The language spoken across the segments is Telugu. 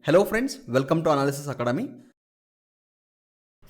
Hello friends, welcome to Analysis Academy.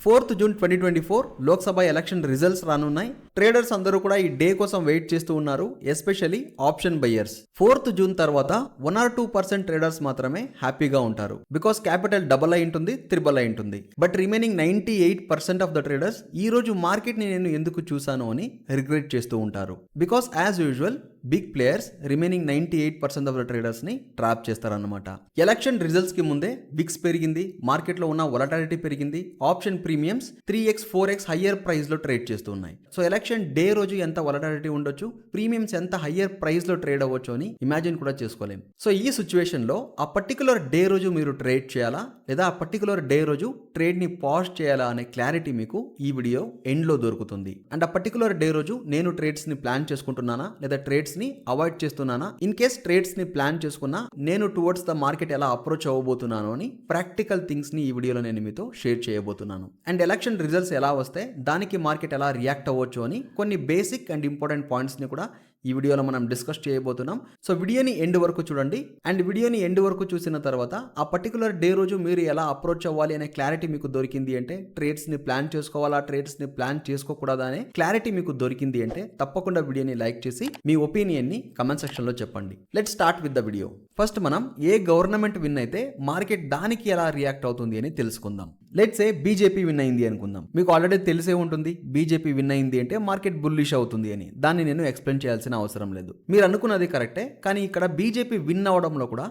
4th June 2024 Lok Sabha election results రానున్నాయి. ట్రేడర్స్ అందరూ కూడా ఈ డే కోసం వెయిట్ చేస్తూ ఉన్నారు, especially option buyers. 4th June తర్వాత 1 or 2% ట్రేడర్స్ మాత్రమే హ్యాపీగా ఉంటారు, బికాస్ క్యాపిటల్ డబుల్ అయి ఉంటుంది, త్రిబుల్ అయి ఉంటుంది. But remaining 98% of the traders ఈ రోజు మార్కెట్ ని నేను ఎందుకు చూసాను అని రిగ్రెట్ చేస్తూ ఉంటారు, because as usual big players remaining 98% of the traders ని ట్రాప్ చేస్తారన్నమాట. ఎలక్షన్ రిజల్ట్స్ కి ముందే విక్స్ పెరిగింది, మార్కెట్ లో ఉన్న వొలటాలిటీ పెరిగింది, option premiums 3x 4x higher price లో ట్రేడ్ చేస్తూ ఉన్నాయి. సో ఎలక్షన్ డే రోజు ఎంత వొలటాలిటీ ఉండొచ్చు, ప్రీమియమ్స్ ఎంత హయ్యర్ ప్రైస్ లో ట్రేడ్ అవ్వచ్చు అని ఇమాజిన్ కూడా చేసుకోలేం. సో ఈ సిచ్యువేషన్ లో ఆ పర్టికులర్ డే రోజు మీరు ట్రేడ్ చేయాలా లేదా ఆ పర్టికులర్ డే రోజు ట్రేడ్ ని పాజ్ చేయాలా అనే క్లారిటీ మీకు ఈ వీడియో ఎండ్ లో దొరుకుతుంది. అండ్ ఆ పర్టికులర్ డే రోజు నేను ట్రేడ్స్ ని ప్లాన్ చేసుకుంటున్నానా లేదా ట్రేడ్స్ ని అవాయిడ్ చేస్తున్నానా, ఇన్ కేస్ ట్రేడ్స్ ని ప్లాన్ చేసుకున్నా నేను టువర్డ్స్ ద మార్కెట్ ఎలా అప్రోచ్ అవ్వబోతున్నాను అని ప్రాక్టికల్ థింగ్స్ ని ఈ వీడియోలో నేను మీతో షేర్ చేయబోతున్నాను. అండ్ ఎలక్షన్ రిజల్ట్స్ ఎలా వస్తే దానికి మార్కెట్ ఎలా రియాక్ట్ అవ్వచ్చు అని కొన్ని బేసిక్ అండ్ ఇంపార్టెంట్ పాయింట్స్ ని కూడా ఈ వీడియోలో మనం డిస్కస్ చేయబోతున్నాం. సో వీడియోని ఎండ్ వరకు చూడండి. అండ్ వీడియోని ఎండ్ వరకు చూసిన తర్వాత ఆ పర్టికులర్ డే రోజు మీరు ఎలా అప్రోచ్ అవ్వాలి అనే క్లారిటీ మీకు దొరికింది అంటే, ట్రేడ్స్ ని ప్లాన్ చేసుకోవాలా ట్రేడ్స్ ని ప్లాన్ చేసుకోకూడదా అనే క్లారిటీ మీకు దొరికింది అంటే తప్పకుండా వీడియోని లైక్ చేసి మీ ఒపీనియన్ ని కమెంట్ సెక్షన్ లో చెప్పండి. Let's start with the video. First మనం ఏ గవర్నమెంట్ విన్ అయితే మార్కెట్ దానికి ఎలా రియాక్ట్ అవుతుంది అని తెలుసుకుందాం. లెట్స్ సే బీజేపీ విన్ అయింది అనుకుందాం. మీకు ఆల్రెడీ తెలిసే ఉంటుంది బీజేపీ విన్ అయింది అంటే మార్కెట్ బుల్లిష్ అవుతుంది అని. దాన్ని నేను ఎక్స్ప్లెయిన్ చేయాల్సిన అవసరం లేదు. మీరు అనుకున్నది కరెక్టే, కానీ ఇక్కడ బీజేపీ విన్ అవడంలో కూడా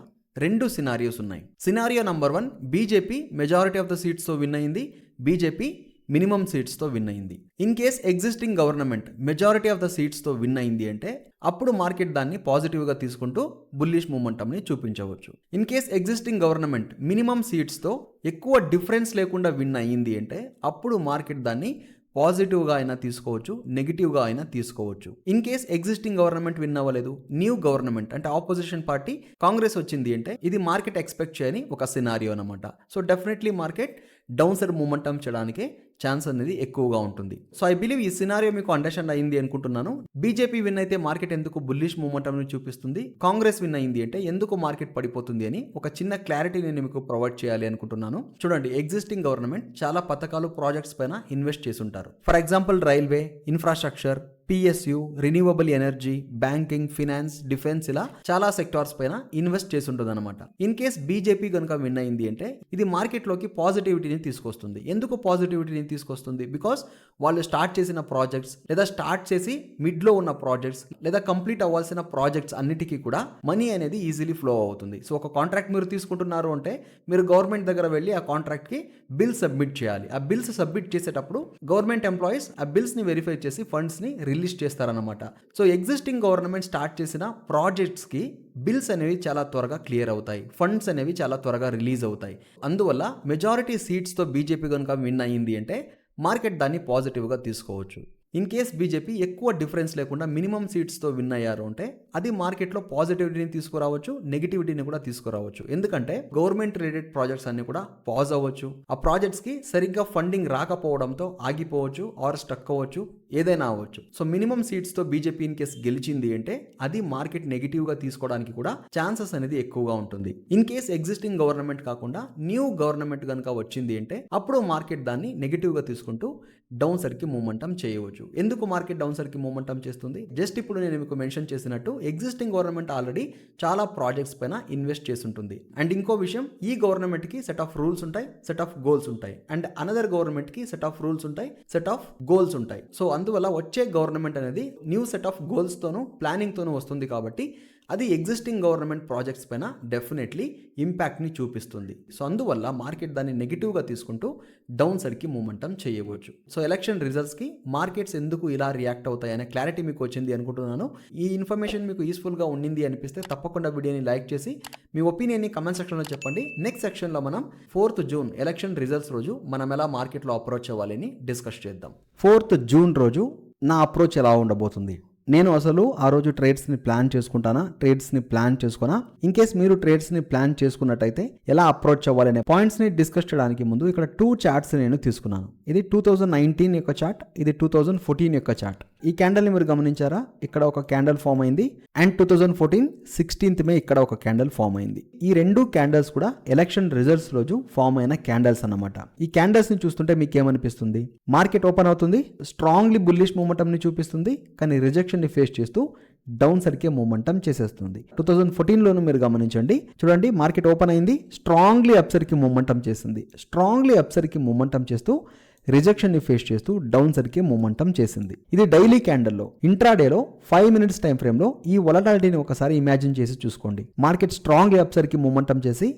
రెండు సినారియోస్ ఉన్నాయి. Scenario number 1, BJP majority of the seats తో విన్ అయింది, బీజేపీ మినిమం సీట్స్ తో విన్ అయింది. In case existing government majority of the seats తో విన్ అయింది అంటే అప్పుడు మార్కెట్ దాన్ని పాజిటివ్ గా తీసుకుంటూ బుల్లిష్ మూమెంటం ని చూపించవచ్చు. In case existing government minimum seats తో ఎక్కువ డిఫరెన్స్ లేకుండా విన్ అయ్యింది అంటే అప్పుడు మార్కెట్ దాన్ని పాజిటివ్గా అయినా తీసుకోవచ్చు, నెగిటివ్గా అయినా తీసుకోవచ్చు. In case existing government win అవ్వలేదు, న్యూ గవర్నమెంట్ అంటే ఆపోజిషన్ పార్టీ కాంగ్రెస్ వచ్చింది అంటే ఇది మార్కెట్ ఎక్స్పెక్ట్ చేయని ఒక సినారియో అనమాట. So definitely market down side momentum చేయడానికి ఛాన్స్ అనేది ఎక్కువగా ఉంటుంది. సో ఐ బిలీవ్ ఈ సినారియో మీకు అండర్స్టాండ్ అయింది అనుకుంటున్నాను. బీజేపీ విన్ అయితే మార్కెట్ ఎందుకు బుల్లిష్ మూమెంటం ని చూపిస్తుంది, కాంగ్రెస్ విన్ అయింది అంటే ఎందుకు మార్కెట్ పడిపోతుంది అని ఒక చిన్న క్లారిటీ నేను మీకు ప్రొవైడ్ చేయాలి అనుకుంటున్నాను. చూడండి, ఎగ్జిస్టింగ్ గవర్నమెంట్ చాలా పథకాలు ప్రాజెక్ట్స్ పైన ఇన్వెస్ట్ చేసి ఉంటారు. For example railway, infrastructure, PSU, renewable energy, banking, finance, defence, ఇలా చాలా సెక్టార్స్ పైన ఇన్వెస్ట్ చేసి ఉంటుంది అనమాట. ఇన్ కేస్ బీజేపీ కనుక విన్ అయింది అంటే ఇది మార్కెట్లోకి పాజిటివిటీని తీసుకొస్తుంది. ఎందుకు పాజిటివిటీని తీసుకొస్తుంది? బికాస్ వాళ్ళు స్టార్ట్ చేసిన ప్రాజెక్ట్స్ లేదా స్టార్ట్ చేసి మిడ్లో ఉన్న ప్రాజెక్ట్స్ లేదా కంప్లీట్ అవ్వాల్సిన ప్రాజెక్ట్స్ అన్నిటికీ కూడా మనీ అనేది ఈజీలీ ఫ్లో అవుతుంది. సో ఒక కాంట్రాక్ట్ మీరు తీసుకుంటున్నారు అంటే మీరు గవర్నమెంట్ దగ్గర వెళ్ళి ఆ కాంట్రాక్ట్కి బిల్ సబ్మిట్ చేయాలి. ఆ బిల్స్ సబ్మిట్ చేసేటప్పుడు గవర్నమెంట్ ఎంప్లాయీస్ ఆ బిల్స్ని వెరిఫై చేసి ఫండ్స్ని రిలీజ్ చేస్తారన్నమాట. సో ఎగ్జిస్టింగ్ గవర్నమెంట్ స్టార్ట్ చేసిన ప్రాజెక్ట్స్కి బిల్స్ అనేవి చాలా త్వరగా క్లియర్ అవుతాయి, ఫండ్స్ అనేవి చాలా త్వరగా రిలీజ్ అవుతాయి. అందువల్ల మెజారిటీ సీట్స్తో బీజేపీ కనుక విన్ అయ్యింది అంటే మార్కెట్ దాన్ని పాజిటివ్గా తీసుకోవచ్చు. ఇన్ కేస్ బీజేపీ ఎక్కువ డిఫరెన్స్ లేకుండా మినిమం సీట్స్తో విన్ అయ్యారు అంటే అది మార్కెట్లో పాజిటివిటీని తీసుకురావచ్చు, నెగిటివిటీని కూడా తీసుకురావచ్చు. ఎందుకంటే గవర్నమెంట్ రిలేటెడ్ ప్రాజెక్ట్స్ అన్ని కూడా పాజ్ అవ్వచ్చు, ఆ ప్రాజెక్ట్స్కి సరిగ్గా ఫండింగ్ రాకపోవడంతో ఆగిపోవచ్చు ఆర్ స్టక్ అవ్వచ్చు, ఏదైనా అవ్వచ్చు. సో మినిమం సీట్స్తో బీజేపీ ఇన్ కేస్ గెలిచింది అంటే అది మార్కెట్ నెగిటివ్గా తీసుకోవడానికి కూడా ఛాన్సెస్ అనేది ఎక్కువగా ఉంటుంది. ఇన్ కేస్ ఎగ్జిస్టింగ్ గవర్నమెంట్ కాకుండా న్యూ గవర్నమెంట్ కనుక వచ్చింది అంటే అప్పుడు మార్కెట్ దాన్ని నెగిటివ్గా తీసుకుంటూ డౌన్ సైడ్కి మూమెంటం చేయవచ్చు. ఎందుకు మార్కెట్ డౌన్ సైడ్కి మూమెంటం చేస్తుంది? జస్ట్ ఇప్పుడు నేను మీకు మెన్షన్ చేసినట్టు ఎగ్జిస్టింగ్ గవర్నమెంట్ ఆల్రెడీ చాలా ప్రాజెక్ట్స్ పైన ఇన్వెస్ట్ చేసి ఉంటుంది. అండ్ ఇంకో విషయం, ఈ గవర్నమెంట్కి సెట్ ఆఫ్ రూల్స్ ఉంటాయి, సెట్ ఆఫ్ గోల్స్ ఉంటాయి. అండ్ అనదర్ గవర్నమెంట్కి సెట్ ఆఫ్ రూల్స్ ఉంటాయి, సెట్ ఆఫ్ గోల్స్ ఉంటాయి. సో అందువల్ల వచ్చే గవర్నమెంట్ అనేది న్యూ సెట్ ఆఫ్ గోల్స్తోనూ ప్లానింగ్తోనూ వస్తుంది కాబట్టి అది ఎగ్జిస్టింగ్ గవర్నమెంట్ ప్రాజెక్ట్స్ పైన డెఫినెట్లీ ఇంపాక్ట్ని చూపిస్తుంది. సో అందువల్ల మార్కెట్ దాన్ని నెగిటివ్గా తీసుకుంటూ డౌన్ సైడ్కి మూమెంటం చేయవచ్చు. సో ఎలక్షన్ రిజల్ట్స్కి మార్కెట్స్ ఎందుకు ఇలా రియాక్ట్ అవుతాయి అనే క్లారిటీ మీకు వచ్చింది అనుకుంటున్నాను. ఈ ఇన్ఫర్మేషన్ మీకు యూస్ఫుల్గా ఉండింది అనిపిస్తే తప్పకుండా వీడియోని లైక్ చేసి మీ ఒపీనియన్ని కమెంట్ సెక్షన్లో చెప్పండి. నెక్స్ట్ సెక్షన్లో మనం 4th జూన్ ఎలక్షన్ రిజల్ట్స్ రోజు మనం ఎలా మార్కెట్లో అప్రోచ్ అవ్వాలని డిస్కస్ చేద్దాం. 4th జూన్ రోజు నా అప్రోచ్ ఎలా ఉండబోతుంది, నేను అసలు ఆ రోజు ట్రేడ్స్ని ప్లాన్ చేసుకుంటానా, ట్రేడ్స్ని ప్లాన్ చేసుకున్నా, ఇన్ కేస్ మీరు ట్రేడ్స్ని ప్లాన్ చేసుకున్నట్టయితే ఎలా అప్రోచ్ అవ్వాలనే పాయింట్స్ని డిస్కస్ చేయడానికి ముందు ఇక్కడ 2 చార్ట్స్ నేను తీసుకున్నాను. ఇది 2019 యొక్క చార్ట్, ఇది 2014 యొక్క చార్ట్. ఈ క్యాండల్ ని మీరు గమనించారా, ఇక్కడ ఒక క్యాండల్ ఫామ్ అయింది అండ్ 2014 16th మే ఇక్కడ ఒక క్యాండల్ ఫామ్ అయింది. ఈ రెండు క్యాండల్స్ కూడా ఎలక్షన్ రిజల్ట్స్ రోజు ఫామ్ అయిన క్యాండల్స్ అన్నమాట. ఈ క్యాండల్స్ ని చూస్తుంటే మీకు ఏమనిపిస్తుంది? మార్కెట్ ఓపెన్ అవుతుంది, స్ట్రాంగ్లీ బుల్లిష్ మూమెంటం ని చూపిస్తుంది, కానీ రిజెక్షన్ ని ఫేస్ చేస్తూ డౌన్ సైడ్కే మూమెంటం చేసేస్తుంది. 2014లోను మీరు గమనించండి, చూడండి మార్కెట్ ఓపెన్ అయింది, స్ట్రాంగ్లీ అప్సైడ్కి మూమెంటం చేసింది, స్ట్రాంగ్లీ అప్సైడ్కి మూమెంటం చేస్తూ రిజెక్షన్ ని ఫేస్ చేస్తూ డౌన్ సైడ్కి మూమెంటం చేసింది. ఇది డైలీ క్యాండల్లో. ఇంట్రాడేలో 5 minutes టైం ఫ్రేమ్ లో ఈ వొలటాలిటీని ఒకసారి ఇమాజిన్ చేసి చూసుకోండి. మార్కెట్ స్ట్రాంగ్లీ అప్సైడ్కి మూమెంటం చేసి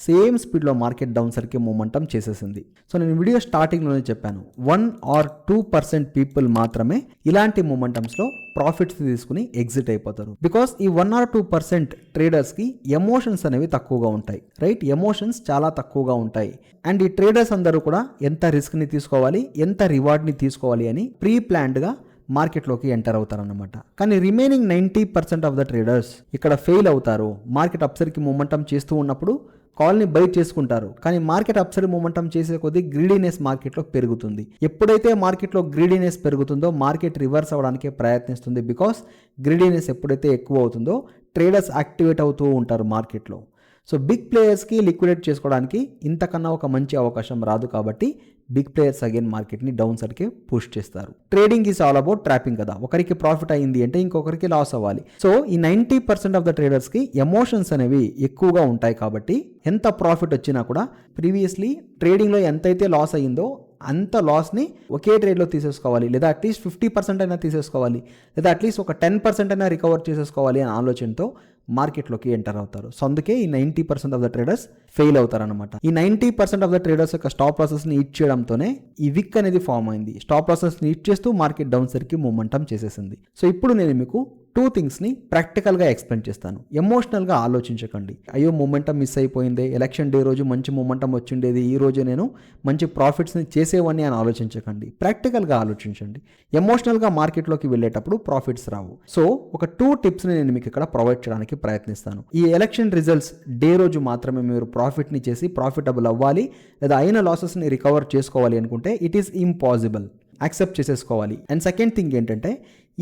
సేమ్ స్పీడ్లో మార్కెట్ డౌన్ సైడ్కి మూమెంటం చేసేసింది. సో నేను వీడియో స్టార్టింగ్లోనే చెప్పాను, 1 or 2% పీపుల్ మాత్రమే ఇలాంటి మూమెంటమ్స్లో ప్రాఫిట్స్ తీసుకుని ఎగ్జిట్ అయిపోతారు. బికాస్ ఈ 1 or 2% ట్రేడర్స్కి ఎమోషన్స్ అనేవి తక్కువగా ఉంటాయి, రైట్? ఎమోషన్స్ చాలా తక్కువగా ఉంటాయి. అండ్ ఈ ట్రేడర్స్ అందరూ కూడా ఎంత రిస్క్ని తీసుకోవాలి, ఎంత రివార్డ్ని తీసుకోవాలి అని ప్రీ ప్లాన్డ్గా మార్కెట్లోకి ఎంటర్ అవుతారన్నమాట. కానీ రిమైనింగ్ 90% ఆఫ్ ద ట్రేడర్స్ ఇక్కడ ఫెయిల్ అవుతారు. మార్కెట్ అప్సైడ్కి మూమెంటం చేస్తూ ఉన్నప్పుడు కాల్ని బై చేసుకుంటారు, కానీ మార్కెట్ అప్సైడ్ మూమెంటం చేసే కొద్దీ గ్రీడీనెస్ మార్కెట్లో పెరుగుతుంది. ఎప్పుడైతే మార్కెట్లో గ్రీడీనెస్ పెరుగుతుందో మార్కెట్ రివర్స్ అవ్వడానికి ప్రయత్నిస్తుంది. బికాస్ గ్రీడీనెస్ ఎప్పుడైతే ఎక్కువ అవుతుందో ట్రేడర్స్ యాక్టివేట్ అవుతూ ఉంటారు మార్కెట్లో. సో బిగ్ ప్లేయర్స్కి లిక్విడేట్ చేసుకోవడానికి ఇంతకన్నా ఒక మంచి అవకాశం రాదు. కాబట్టి బిగ్ ప్లేయర్స్ అగైన్ మార్కెట్ని డౌన్ సైడ్కి పుష్ చేస్తారు. Trading is all about trapping కదా, ఒకరికి ప్రాఫిట్ అయింది అంటే ఇంకొకరికి లాస్ అవ్వాలి. సో ఈ 90% ఆఫ్ ద ట్రేడర్స్కి ఎమోషన్స్ అనేవి ఎక్కువగా ఉంటాయి. కాబట్టి ఎంత ప్రాఫిట్ వచ్చినా కూడా ప్రీవియస్లీ ట్రేడింగ్లో ఎంతైతే లాస్ అయ్యిందో అంత లాస్ని ఒకే ట్రేడ్లో తీసేసుకోవాలి, లేదా అట్లీస్ట్ 50% అయినా తీసేసుకోవాలి, లేదా అట్లీస్ట్ ఒక 10% అయినా రికవర్ చేసేసుకోవాలి అనే ఆలోచనతో మార్కెట్లోకి ఎంటర్ అవుతారు. సో అందుకే ఈ 90% ఆఫ్ ద ట్రేడర్స్ ఫెయిల్ అవుతారనమాట. ఈ 90% ఆఫ్ ద ట్రేడర్స్ యొక్క స్టాప్ లాసెస్ని హిట్ చేయడంతోనే ఈ విక్ అనేది ఫామ్ అయింది. స్టాప్ లాసెస్ని హిట్ చేస్తూ మార్కెట్ డౌన్ సైడ్కి మూమెంటం చేసేసింది. సో ఇప్పుడు నేను మీకు 2 థింగ్స్ని ప్రాక్టికల్గా ఎక్స్ప్లెయిన్ చేస్తాను. ఎమోషనల్గా ఆలోచించకండి, అయ్యో మూమెంటం మిస్ అయిపోయింది, ఎలక్షన్ డే రోజు మంచి మూమెంటం వచ్చిండేది, ఈ రోజు నేను మంచి ప్రాఫిట్స్ని చేసేవని అని ఆలోచించకండి. ప్రాక్టికల్గా ఆలోచించండి. ఎమోషనల్గా మార్కెట్లోకి వెళ్ళేటప్పుడు ప్రాఫిట్స్ రావు. సో ఒక 2 టిప్స్ని నేను మీకు ఇక్కడ ప్రొవైడ్ చేయడానికి ప్రయత్నిస్తాను. ఈ ఎలక్షన్ రిజల్ట్స్ డే రోజు మాత్రమే మీరు ప్రాఫిట్ని చేసి ప్రాఫిటబుల్ అవ్వాలి, లేదా అయిన లాసెస్ని రికవర్ చేసుకోవాలి అనుకుంటే ఇట్ ఈస్ ఇంపాసిబుల్. యాక్సెప్ట్ చేసేసుకోవాలి. అండ్ సెకండ్ థింగ్ ఏంటంటే,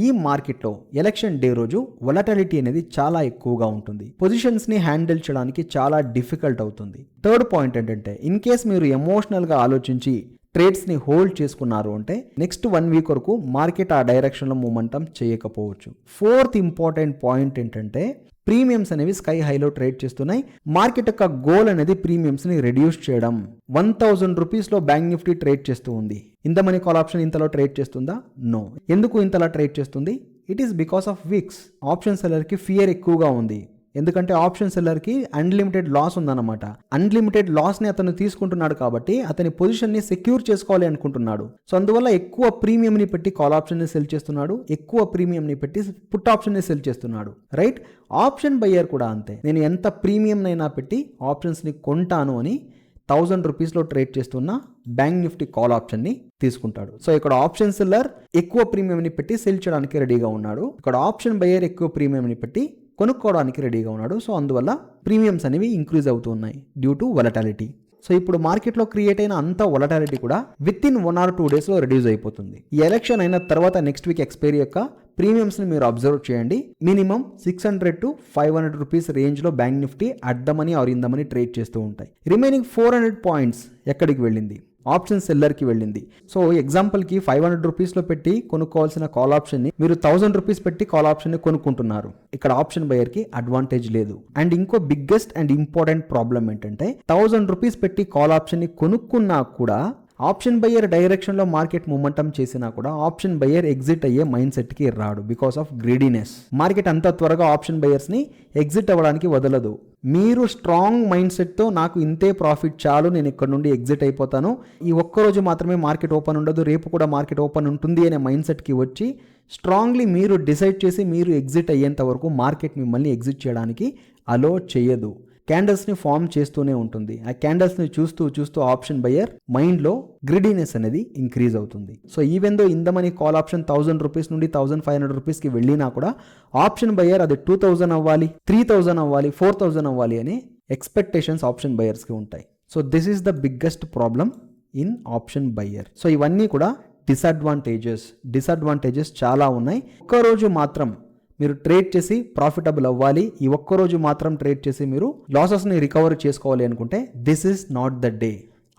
ఈ మార్కెట్లో ఎలక్షన్ డే రోజు వొలటాలిటీ అనేది చాలా ఎక్కువగా ఉంటుంది. పొజిషన్స్ని హ్యాండిల్ చేయడానికి చాలా డిఫికల్ట్ అవుతుంది. థర్డ్ పాయింట్ ఏంటంటే, ఇన్ కేస్ మీరు ఎమోషనల్గా ఆలోచించి ట్రేడ్స్ని హోల్డ్ చేసుకున్నారు అంటే నెక్స్ట్ 1 వీక్ వరకు మార్కెట్ ఆ డైరెక్షన్లో మూమెంటం చేయకపోవచ్చు. ఫోర్త్ ఇంపార్టెంట్ పాయింట్ ఏంటంటే, ప్రీమియమ్స్ అనేవి స్కై హైలో ట్రేడ్ చేస్తున్నాయి. మార్కెట్ యొక్క గోల్ అనేది ప్రీమియమ్స్ని రెడ్యూస్ చేయడం. 1000 రూపీస్లో బ్యాంక్ నిఫ్టీ ట్రేడ్ చేస్తూ ఉంది. ఇంత మనీ కాల్ ఆప్షన్ ఇంతలో ట్రేడ్ చేస్తుందా? నో. ఎందుకు ఇంతలా ట్రేడ్ చేస్తుంది? It is because of VIX. Option సెల్లర్కి ఫియర్ ఎక్కువగా ఉంది. ఎందుకంటే ఆప్షన్ సెల్లర్కి అన్లిమిటెడ్ లాస్ ఉందన్నమాట. అన్లిమిటెడ్ లాస్ని అతను తీసుకుంటున్నాడు కాబట్టి అతని పొజిషన్ని సెక్యూర్ చేసుకోవాలి అనుకుంటున్నాడు. సో అందువల్ల ఎక్కువ ప్రీమియంని పెట్టి కాల్ ఆప్షన్ని సెల్ చేస్తున్నాడు, ఎక్కువ ప్రీమియంని పెట్టి పుట్ ఆప్షన్ని సెల్ చేస్తున్నాడు, రైట్? ఆప్షన్ బయ్యర్ కూడా అంతే. నేను ఎంత ప్రీమియంనైనా పెట్టి ఆప్షన్స్ని కొంటాను అని 1000 రూపీస్లో ట్రేడ్ చేస్తున్న బ్యాంక్ నిఫ్టీ కాల్ ఆప్షన్ని తీసుకుంటాడు. సో ఇక్కడ ఆప్షన్ సెల్లర్ ఎక్కువ ప్రీమియంని పెట్టి సెల్ చేయడానికి రెడీగా ఉన్నాడు, ఇక్కడ ఆప్షన్ బయ్యర్ ఎక్కువ ప్రీమియంని పెట్టి కొనుక్కోవడానికి రెడీగా ఉన్నాడు. సో అందువల్ల ప్రీమియమ్స్ అనేవి ఇంక్రీజ్ అవుతూ ఉన్నాయి డ్యూ టు వొలటాలిటీ. సో ఇప్పుడు మార్కెట్లో క్రియేట్ అయిన అంత వొలటాలిటీ కూడా విత్ ఇన్ 1 or 2 డేస్లో రెడ్యూస్ అయిపోతుంది. ఈ ఎలక్షన్ అయిన తర్వాత నెక్స్ట్ వీక్ ఎక్స్పైరీ యొక్క ప్రీమియమ్స్ని మీరు అబ్జర్వ్ చేయండి. మినిమం 600 to 500 రూపీస్ రేంజ్లో bank Nifty at the money are in the money trade చేస్తూ ఉంటాయి. రిమైనింగ్ 400 పాయింట్స్ ఎక్కడికి వెళ్ళింది? ఆప్షన్ సెల్లర్కి వెళ్ళింది. సో ఎగ్జాంపుల్కి 500 రూపీస్లో పెట్టి కొనుక్కోవాల్సిన కాల్ ఆప్షన్ని మీరు 1000 రూపీస్ పెట్టి కాల్ ఆప్షన్ని కొనుక్కుంటున్నారు. ఇక్కడ ఆప్షన్ బయర్కి అడ్వాంటేజ్ లేదు. అండ్ ఇంకో బిగ్గెస్ట్ అండ్ ఇంపార్టెంట్ ప్రాబ్లం ఏంటంటే, 1000 రూపీస్ పెట్టి కాల్ ఆప్షన్ని కొనుక్కున్నా కూడా ఆప్షన్ బయ్యర్ డైరెక్షన్లో మార్కెట్ మూమెంటం చేసినా కూడా ఆప్షన్ బయ్యర్ ఎగ్జిట్ అయ్యే మైండ్ సెట్కి రాడు బికాస్ ఆఫ్ గ్రీడీనెస్. మార్కెట్ అంత త్వరగా ఆప్షన్ బయ్యర్స్ని ఎగ్జిట్ అవ్వడానికి వదలదు. మీరు స్ట్రాంగ్ మైండ్ సెట్తో నాకు ఇంతే ప్రాఫిట్ చాలు, నేను ఇక్కడ నుండి ఎగ్జిట్ అయిపోతాను, ఈ ఒక్కరోజు మాత్రమే మార్కెట్ ఓపెన్ ఉండదు, రేపు కూడా మార్కెట్ ఓపెన్ ఉంటుంది అనే మైండ్ సెట్కి వచ్చి స్ట్రాంగ్లీ మీరు డిసైడ్ చేసి మీరు ఎగ్జిట్ అయ్యేంత వరకు మార్కెట్ మిమ్మల్ని ఎగ్జిట్ చేయడానికి అలో చేయదు. క్యాండల్స్ని ఫామ్ చేస్తూనే ఉంటుంది. ఆ క్యాండల్స్ని చూస్తూ చూస్తూ ఆప్షన్ బయ్యర్ మైండ్లో గ్రిడీనెస్ అనేది ఇంక్రీజ్ అవుతుంది. So even though in the money call option 1000 rupees నుండి 1500 రూపీస్కి వెళ్ళినా కూడా ఆప్షన్ బయ్యర్ అది 2000 అవ్వాలి, 3000 అవ్వాలి, 4000 అవ్వాలి అనే ఎక్స్పెక్టేషన్స్ ఆప్షన్ బయ్యర్స్కి ఉంటాయి. So this is the biggest problem in option buyer. So ఇవన్నీ కూడా డిసడ్వాంటేజెస్ చాలా ఉన్నాయి. ఒక్కరోజు మాత్రం మీరు ట్రేడ్ చేసి ప్రాఫిటబుల్ అవ్వాలి, ఈ ఒక్కరోజు మాత్రం ట్రేడ్ చేసి మీరు లాసెస్ని రికవర్ చేసుకోవాలి అనుకుంటే this is not the day.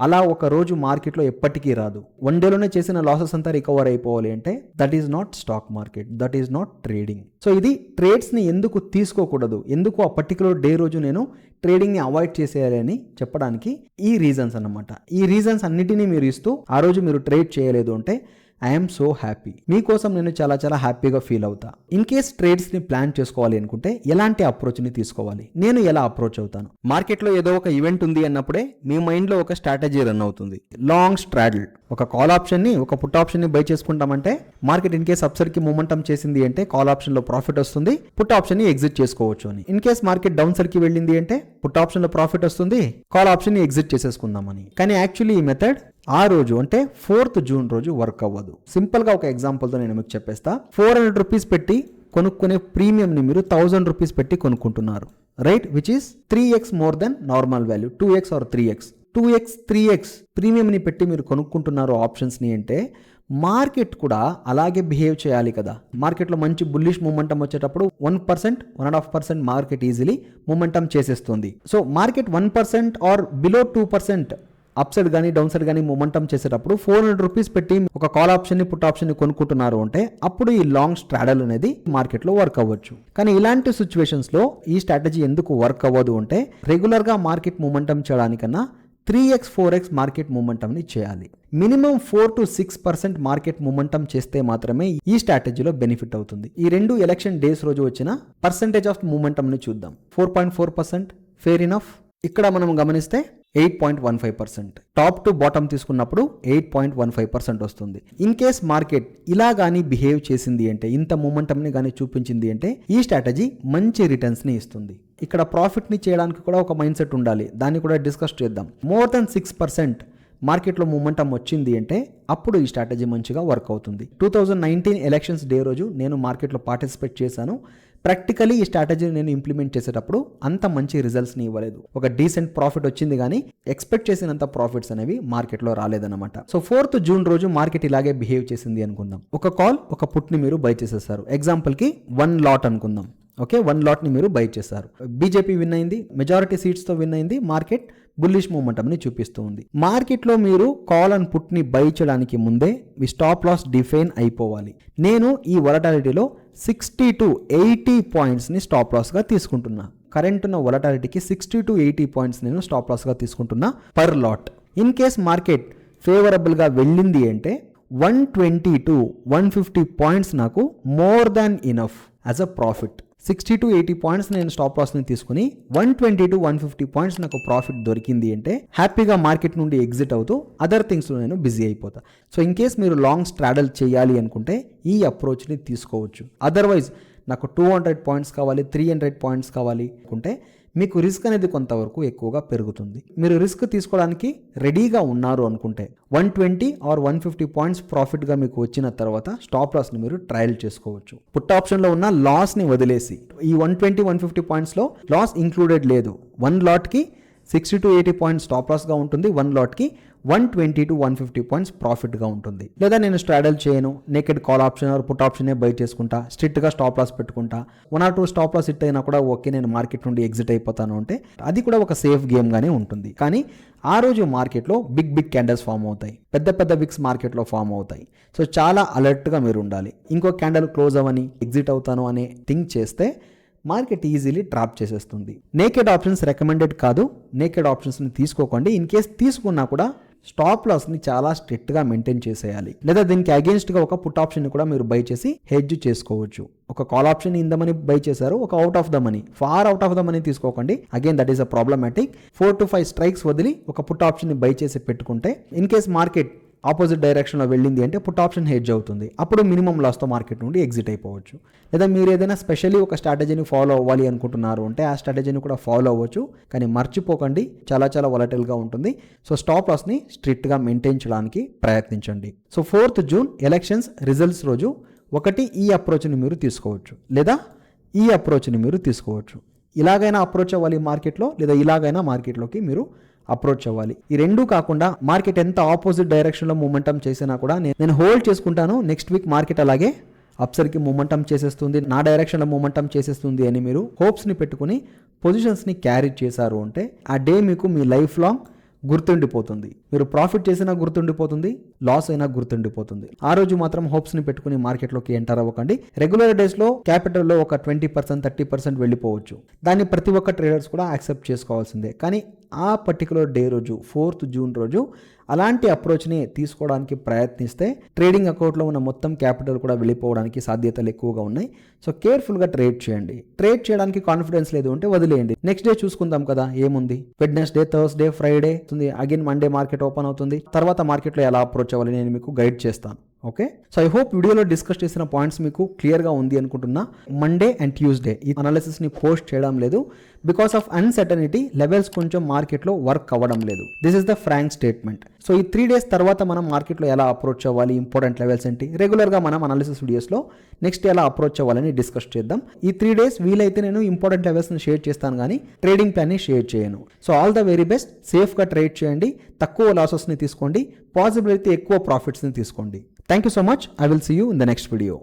అలా ఒక రోజు మార్కెట్లో ఎప్పటికీ రాదు. వన్ డేలోనే చేసిన లాసెస్ అంతా రికవర్ అయిపోవాలి అంటే that is not stock market, that is not trading. So ఇది ట్రేడ్స్ని ఎందుకు తీసుకోకూడదు, ఎందుకు ఆ పర్టికులర్ డే రోజు నేను ట్రేడింగ్ని అవాయిడ్ చేసేయాలి అని చెప్పడానికి ఈ రీజన్స్ అన్నమాట. ఈ రీజన్స్ అన్నిటినీ మీరు ఇస్తూ ఆ రోజు మీరు ట్రేడ్ చేయలేదు అంటే ఐఎమ్ సో హ్యాపీ, మీకోసం నేను చాలా చాలా హ్యాపీగా ఫీల్ అవుతా. ఇన్ కేస్ ట్రేడ్స్ని ప్లాన్ చేసుకోవాలి అనుకుంటే ఎలాంటి అప్రోచ్ని తీసుకోవాలి, నేను ఎలా అప్రోచ్ అవుతాను? మార్కెట్లో ఏదో ఒక ఈవెంట్ ఉంది అన్నప్పుడే మీ మైండ్లో ఒక స్ట్రాటజీ రన్ అవుతుంది. లాంగ్ స్ట్రాడల్, ఒక కాల్ ఆప్షన్ని ఒక పుట్ ఆప్షన్ని బై చేసుకుంటామంటే మార్కెట్ ఇన్ కేస్ అప్సైడ్కి మూమెంటం చేసింది అంటే కాల్ ఆప్షన్లో ప్రాఫిట్ వస్తుంది, పుట్ ఆప్షన్ని ఎగ్జిట్ చేసుకోవచ్చు అని. ఇన్ కేస్ మార్కెట్ డౌన్ సైడ్కి వెళ్ళింది అంటే పుట్ ఆప్షన్లో ప్రాఫిట్ వస్తుంది, కాల్ ఆప్షన్ని ఎగ్జిట్ చేసేసుకుందామని. కానీ యాక్చువల్లీ ఈ మెథడ్ ఆ రోజు అంటే 4th జూన్ రోజు వర్క్ అవ్వదు. సింపుల్గా ఒక ఎగ్జాంపుల్తో నేను మీకు చెప్పేస్తా. 400 రూపీస్ పెట్టి కొనుక్కునే ప్రీమియంని మీరు 1000 రూపీస్ పెట్టి కొనుక్కుంటున్నారు, right? Which is 3x more than normal value, 2x or 3x ప్రీమియంని పెట్టి మీరు కొనుక్కుంటున్నారు ఆప్షన్స్ని అంటే మార్కెట్ కూడా అలాగే బిహేవ్ చేయాలి కదా. మార్కెట్లో మంచి బుల్లిష్ మూమెంటం వచ్చేటప్పుడు 1%, 1.5% మార్కెట్ ఈజీలీ మూమెంటం చేసేస్తుంది. So market 1% or below 2% upside కానీ డౌన్ సైడ్ కానీ మూమెంటం చేసేటప్పుడు 400 రూపీస్ పెట్టి ఒక కాల్ ఆప్షన్ని పుట్ ఆప్షన్ని కొనుక్కుంటున్నారు అంటే అప్పుడు ఈ లాంగ్ స్ట్రాడల్ అనేది మార్కెట్లో వర్క్ అవ్వచ్చు. కానీ ఇలాంటి సిచ్యువేషన్స్లో ఈ స్ట్రాటజీ ఎందుకు వర్క్ అవ్వదు అంటే రెగ్యులర్గా మార్కెట్ మూమెంటం చేయడానికన్నా 3x 4x మార్కెట్ మూమెంటంని చేయాలి. మినిమం 4 to 6% మార్కెట్ మూమెంటం చేస్తే మాత్రమే ఈ స్ట్రాటజీలో బెనిఫిట్ అవుతుంది. ఈ రెండు ఎలక్షన్ డేస్ రోజు వచ్చిన పర్సెంటేజ్ ఆఫ్ మూమెంటంని చూద్దాం. 4.4% ఫేర్ ఇనఫ్. ఇక్కడ మనం గమనిస్తే 8.15%, టాప్ టు బాటమ్ తీసుకున్నప్పుడు 8.15% వస్తుంది. ఇన్ కేస్ మార్కెట్ ఇలా కానీ బిహేవ్ చేసింది అంటే, ఇంత మూమెంటంని కానీ చూపించింది అంటే ఈ స్ట్రాటజీ మంచి రిటర్న్స్ని ఇస్తుంది. ఇక్కడ ప్రాఫిట్ని చేయడానికి కూడా ఒక మైండ్ సెట్ ఉండాలి, దాన్ని కూడా డిస్కస్ చేద్దాం. మోర్ దెన్ 6% మార్కెట్లో మూమెంటం వచ్చింది అంటే అప్పుడు ఈ స్ట్రాటజీ మంచిగా వర్క్ అవుతుంది. 2019 ఎలక్షన్స్ డే రోజు నేను మార్కెట్లో పార్టిసిపేట్ చేశాను. ప్రాక్టికలీ ఈ స్ట్రాటజీని నేను ఇంప్లిమెంట్ చేసేటప్పుడు అంత మంచి రిజల్ట్స్ని ఇవ్వలేదు. ఒక డీసెంట్ ప్రాఫిట్ వచ్చింది కానీ ఎక్స్పెక్ట్ చేసినంత ప్రాఫిట్స్ అనేవి మార్కెట్లో రాలేదన్నమాట. సో 4th జూన్ రోజు మార్కెట్ ఇలాగే బిహేవ్ చేసింది అనుకుందాం. ఒక కాల్ ఒక పుట్ని మీరు బై చేసేసారు. ఎగ్జాంపుల్కి 1 లాట్ అనుకుందాం. ఓకే, 1 లాట్ని మీరు బై చేశారు. బీజేపీ విన్ అయింది, మెజారిటీ సీట్స్తో విన్ అయింది, మార్కెట్ బుల్లిష్ మూమెంటంని చూపిస్తూ ఉంది. మార్కెట్లో మీరు కాల్ అండ్ పుట్ని బై చేయడానికి ముందే మీ స్టాప్ లాస్ డిఫైన్ అయిపోవాలి. నేను ఈ వొలటాలిటీలో 60 to 80 పాయింట్స్ని స్టాప్ లాస్గా తీసుకుంటున్నా. కరెంట్ ఉన్న వొలటాలిటీకి 60 to 80 పాయింట్స్ నేను స్టాప్ లాస్గా తీసుకుంటున్నా per lot. In case market ఫేవరబుల్గా వెళ్ళింది అంటే 120 to 150 పాయింట్స్ నాకు more than enough as a profit. 60 to 80 points నేను స్టాప్ లాస్ని తీసుకుని 120 to 150 పాయింట్స్ నాకు ప్రాఫిట్ దొరికింది అంటే హ్యాపీగా మార్కెట్ నుండి ఎగ్జిట్ అవుతూ అదర్ థింగ్స్లో నేను బిజీ అయిపోతా. సో ఇన్ కేస్ మీరు లాంగ్ స్ట్రాడల్ చేయాలి అనుకుంటే ఈ అప్రోచ్ని తీసుకోవచ్చు. అదర్వైజ్ నాకు 200 పాయింట్స్ కావాలి, 300 పాయింట్స్ కావాలి అనుకుంటే మీకు రిస్క్ అనేది కొంతవరకు ఎక్కువగా పెరుగుతుంది. మీరు రిస్క్ తీసుకోవడానికి రెడీగా ఉన్నారు అనుకుంటే 120 or 150 పాయింట్స్ ప్రాఫిట్గా మీకు వచ్చిన తర్వాత స్టాప్ లాస్ని మీరు ట్రయల్ చేసుకోవచ్చు. పుట్ ఆప్షన్లో ఉన్న లాస్ని వదిలేసి ఈ 120-150 పాయింట్స్లో లాస్ ఇంక్లూడెడ్ లేదు. 1 లాట్కి 60 to 80 పాయింట్స్ స్టాప్ లాస్గా ఉంటుంది, 1 లాట్కి 120 to 150 పాయింట్స్ ప్రాఫిట్గా ఉంటుంది. లేదా నేను స్ట్రాడల్ చేయను, naked call option or put ఆప్షనే బై చేసుకుంటా, స్ట్రిక్ట్గా స్టాప్ లాస్ పెట్టుకుంటా, 1 or 2 స్టాప్ లాస్ హిట్ అయినా కూడా ఓకే నేను మార్కెట్ నుండి ఎగ్జిట్ అయిపోతాను అంటే అది కూడా ఒక సేఫ్ గేమ్గానే ఉంటుంది. కానీ ఆ రోజు మార్కెట్లో బిగ్ క్యాండిల్స్ ఫామ్ అవుతాయి, పెద్ద విక్స్ మార్కెట్లో ఫామ్ అవుతాయి. సో చాలా అలర్ట్గా మీరు ఉండాలి. ఇంకో క్యాండిల్ క్లోజ్ అవ్వని ఎగ్జిట్ అవుతాను అనే థింక్ చేస్తే మార్కెట్ ఈజీలీ డ్రాప్ చేసేస్తుంది. నేకెడ్ ఆప్షన్స్ రికమెండెడ్ కాదు, నేకెడ్ ఆప్షన్స్ని తీసుకోకండి. ఇన్ కేస్ తీసుకున్నా కూడా స్టాప్ లాస్ని చాలా స్ట్రిక్ట్గా మెయింటైన్ చేసేయాలి. లేదా దీనికి అగేన్స్ట్గా ఒక పుట్ ఆప్షన్ని కూడా మీరు బై చేసి హెడ్జ్ చేసుకోవచ్చు. ఒక call option in the money buy చేశారు, ఒక out of the money, far out of the money తీసుకోకండి. అగైన్ దట్ ఈస్ అ ప్రాబ్లమాటిక్. 4 to 5 స్ట్రైక్స్ వదిలి ఒక పుట్ ఆప్షన్ని బై చేసి పెట్టుకుంటే ఇన్ కేస్ మార్కెట్ ఆపోజిట్ డైరెక్షన్లో వెళ్ళింది అంటే పుట్ ఆప్షన్ హెడ్జ్ అవుతుంది. అప్పుడు మినిమం లాస్తో మార్కెట్ నుండి ఎగ్జిట్ అయిపోవచ్చు. లేదా మీరు ఏదైనా స్పెషల్లీ ఒక స్ట్రాటజీని ఫాలో అవ్వాలి అనుకుంటున్నారు అంటే ఆ స్ట్రాటజీని కూడా ఫాలో అవ్వచ్చు. కానీ మర్చిపోకండి, చాలా వొలటైల్గా ఉంటుంది. సో స్టాప్ లాస్ని స్ట్రిక్ట్గా మెయింటైన్ చేయడానికి ప్రయత్నించండి. So 4th June elections results రోజు ఒకటి ఈ అప్రోచ్ని మీరు తీసుకోవచ్చు, లేదా ఈ అప్రోచ్ని మీరు తీసుకోవచ్చు. ఇలాగైనా అప్రోచ్ అవ్వాలి మార్కెట్లో, లేదా ఇలాగైనా మార్కెట్లోకి మీరు అప్రోచ్ అవ్వాలి. ఈ రెండూ కాకుండా మార్కెట్ ఎంత ఆపోజిట్ డైరెక్షన్లో మూమెంటం చేసినా కూడా నేను హోల్డ్ చేసుకుంటాను, నెక్స్ట్ వీక్ మార్కెట్ అలాగే అప్సర్కి మూమెంటం చేసేస్తుంది, నా డైరెక్షన్లో మూమెంటం చేసేస్తుంది అని మీరు హోప్స్ని పెట్టుకుని పొజిషన్స్ని క్యారీ చేశారు అంటే ఆ డే మీకు మీ లైఫ్ లాంగ్ గుర్తుండిపోతుంది. మీరు ప్రాఫిట్ చేసినా గుర్తుండిపోతుంది, లాస్ అయినా గుర్తుండిపోతుంది. ఆ రోజు మాత్రం హోప్స్ని పెట్టుకుని మార్కెట్లోకి ఎంటర్ అవ్వకండి. రెగ్యులర్ డేస్లో క్యాపిటల్లో ఒక 20% 30% వెళ్ళిపోవచ్చు. దాన్ని ప్రతి ఒక్క ట్రేడర్స్ కూడా యాక్సెప్ట్ చేసుకోవాల్సిందే. కానీ ఆ పర్టికులర్ డే రోజు 4th జూన్ రోజు అలాంటి అప్రోచ్ని తీసుకోవడానికి ప్రయత్నిస్తే ట్రేడింగ్ అకౌంట్లో ఉన్న మొత్తం క్యాపిటల్ కూడా వెళ్ళిపోవడానికి సాధ్యతలు ఎక్కువగా ఉన్నాయి. సో కేర్ఫుల్గా ట్రేడ్ చేయండి. ట్రేడ్ చేయడానికి కాన్ఫిడెన్స్ లేదు అంటే వదిలేయండి, నెక్స్ట్ డే చూసుకుందాం కదా ఏముంది. Wednesday, Thursday, Friday again Monday market open అవుతుంది. తర్వాత మార్కెట్లో ఎలా అప్రోచ్ అవ్వాలి నేను మీకు గైడ్ చేస్తాను. ఓకే, సో ఐ హోప్ వీడియోలో డిస్కస్ చేసిన పాయింట్స్ మీకు క్లియర్గా ఉంది అనుకుంటున్నా. మండే అండ్ ట్యూస్డే ఈ అనాలిసిస్ని పోస్ట్ చేయడం లేదు బికాస్ ఆఫ్ అన్సర్టనిటీ. లెవెల్స్ కొంచెం మార్కెట్లో వర్క్ అవ్వడం లేదు. This is the frank statement. So ఈ 3 days తర్వాత మనం మార్కెట్లో ఎలా అప్రోచ్ అవ్వాలి, ఇంపార్టెంట్ లెవెల్స్ ఏంటి, రెగ్యులర్గా మనం అనాలిసిస్ వీడియోస్లో నెక్స్ట్ ఎలా అప్రోచ్ అవ్వాలని డిస్కస్ చేద్దాం. ఈ 3 days వీలైతే నేను ఇంపార్టెంట్ లెవెల్స్ని షేర్ చేస్తాను కానీ ట్రేడింగ్ ప్లాన్ని షేర్ చేయను. So all the very best. సేఫ్గా ట్రేడ్ చేయండి, తక్కువ లాసెస్ని తీసుకోండి, పాసిబుల్ అయితే ఎక్కువ ప్రాఫిట్స్ని తీసుకోండి. Thank you so much. I will see you in the next video.